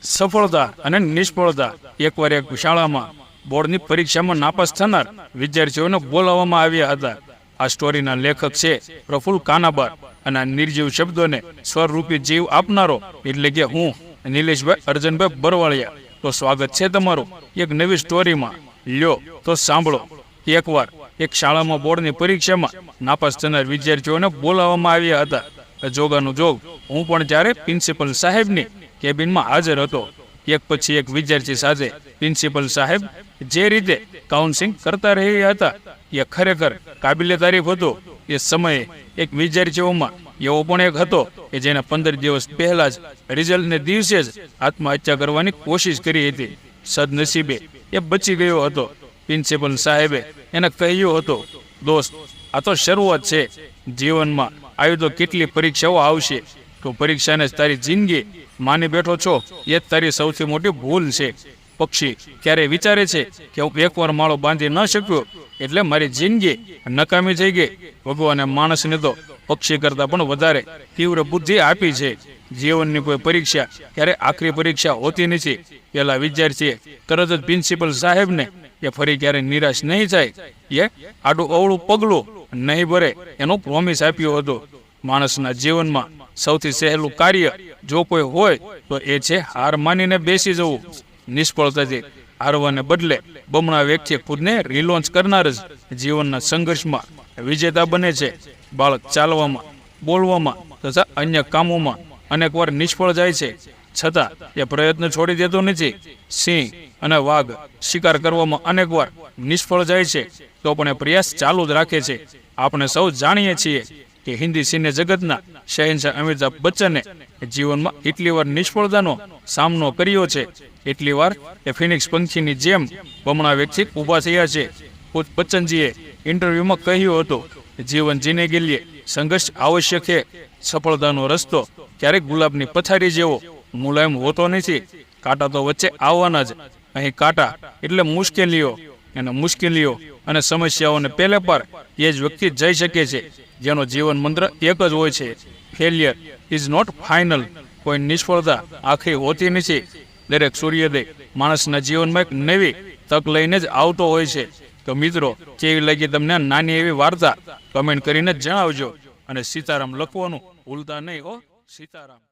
સફળતા અને નિષ્ફળતા. એકવાર એક શાળામાં બોર્ડની પરીક્ષામાં નાપાસ થનાર વિદ્યાર્થીઓને બોલાવવામાં આવ્યા હતા. આ સ્ટોરીના લેખક છે પ્રફુલ્લ કાનાબાર અને આ નિર્જીવ શબ્દોને સ્વરૂપી જીવ આપનારો એટલે કે હું નિલેશભાઈ અર્જનભાઈ બરવાળિયા. તો સ્વાગત છે તમારું એક નવી સ્ટોરીમાં. લ્યો તો સાંભળો. એકવાર એક શાળામાં બોર્ડની પરીક્ષામાં નાપાસ થનાર વિદ્યાર્થીઓને બોલાવવામાં આવ્યા હતા. જોગાનું જોગ હું પણ ત્યારે પ્રિન્સિપલ સાહેબની કેબિનમાં હાજર હતો. એક પછી એક વિદ્યાર્થી સાથે પ્રિન્સિપલ સાહેબ જે રીતે કાઉન્સિલિંગ કરતા રહ્યા હતા એ ખરેખર કાબિલે તારીફ હતો. એ સમયે એક વિદ્યાર્થીઓમાં એવો પણ એક હતો કે જેને 15 દિવસ પહેલા જ રિઝલ્ટને દિવસે જ આત્મહત્યા કરવાની કોશિશ કરી હતી. સદનસીબે એ બચી ગયો હતો. પ્રિન્સિપલ સાહેબે એને કહ્યું હતું, દોસ્ત, આ તો શરૂઆત છે. જીવનમાં આવી તો કેટલી પરીક્ષાઓ આવશે. તો પરીક્ષાને જ તારી જિંદગી માની બેઠો છો એ જ તારી સૌથી મોટી ભૂલ છે. પક્ષી ક્યારે વિચારે છે કે હું એકવાર માળો બાંધી ન શક્યો એટલે મારી જિંદગી નકામી થઈ ગઈ. ભગવાને માણસને તો પક્ષી કરતાં પણ વધારે તીવ્ર બુદ્ધિ આપી છે. જીવનની કોઈ પરીક્ષા ક્યારે આખરી પરીક્ષા હોતી નથી. પેલા વિદ્યાર્થીએ તરત જ પ્રિન્સિપલ સાહેબને એ ફરી ક્યારે નિરાશ નહીં થાય, એ આડું અવળું પગલું નહીં ભરે એનો પ્રોમિસ આપ્યો હતો. માણસના જીવનમાં સૌથી સહેલું કાર્ય જો કોઈ હોય તો એ છે હાર માનીને બેસી જવું. નિષ્ફળતાથી હારવાને બદલે બમણા વ્યક્તિ ખુદને રિલોન્ચ કરનાર જ જીવનના સંઘર્ષમાં વિજેતા બને છે. બાળક ચાલવામાં, બોલવામાં તથા અન્ય કામોમાં અનેક વાર નિષ્ફળ જાય છે, છતાં એ પ્રયત્ન છોડી દેતો નથી. સિંહ અને વાઘ શિકાર કરવામાં અનેક વાર નિષ્ફળ જાય છે તો પણ એ પ્રયાસ ચાલુ જ રાખે છે. આપણે સૌ જાણીએ છીએ કે હિન્દી સિને જગતના શહેનશાહ અમિતાભ બચ્ચને જીવનમાં એટલી વાર નિષ્ફળતાનો સામનો કર્યો છે, એટલી વાર એ ફિનિક્સ પંખીની જેમ બમણા વ્યક્તિ ઊભા થયા છે. ખુદ બચ્ચનજીએ ઇન્ટરવ્યુમાં કહ્યું હતું, જીવન જીને કે લીએ સંઘર્ષ આવશ્યક છે. સફળતાનો રસ્તો ક્યારેક ગુલાબની પથારી જેવો મુલાયમ હોતો નથી. કાંટા તો વચ્ચે આવવાના જ. અહીં કાંટા એટલે મુશ્કેલીઓ, અને મુશ્કેલીઓ અને સમસ્યાઓને પહેલે પર એ જ વ્યક્તિ જઈ શકે છે જેનો જીવન મંત્ર એક જ હોય છે, ફેલિયર ઇઝ નોટ ફાઇનલ. કોઈ નિષ્ફળતા આખરી હોતી નથી. દરેક સૂર્યોદય માણસના જીવનમાં એક નવી તક લઈને જ આવતો હોય છે. તો મિત્રો, કેવી લાગી તમને નાની એવી વાર્તા? કમેન્ટ કરીને જણાવજો અને સીતારામ લખવાનું ભૂલતા નહીં. ઓ સીતારામ.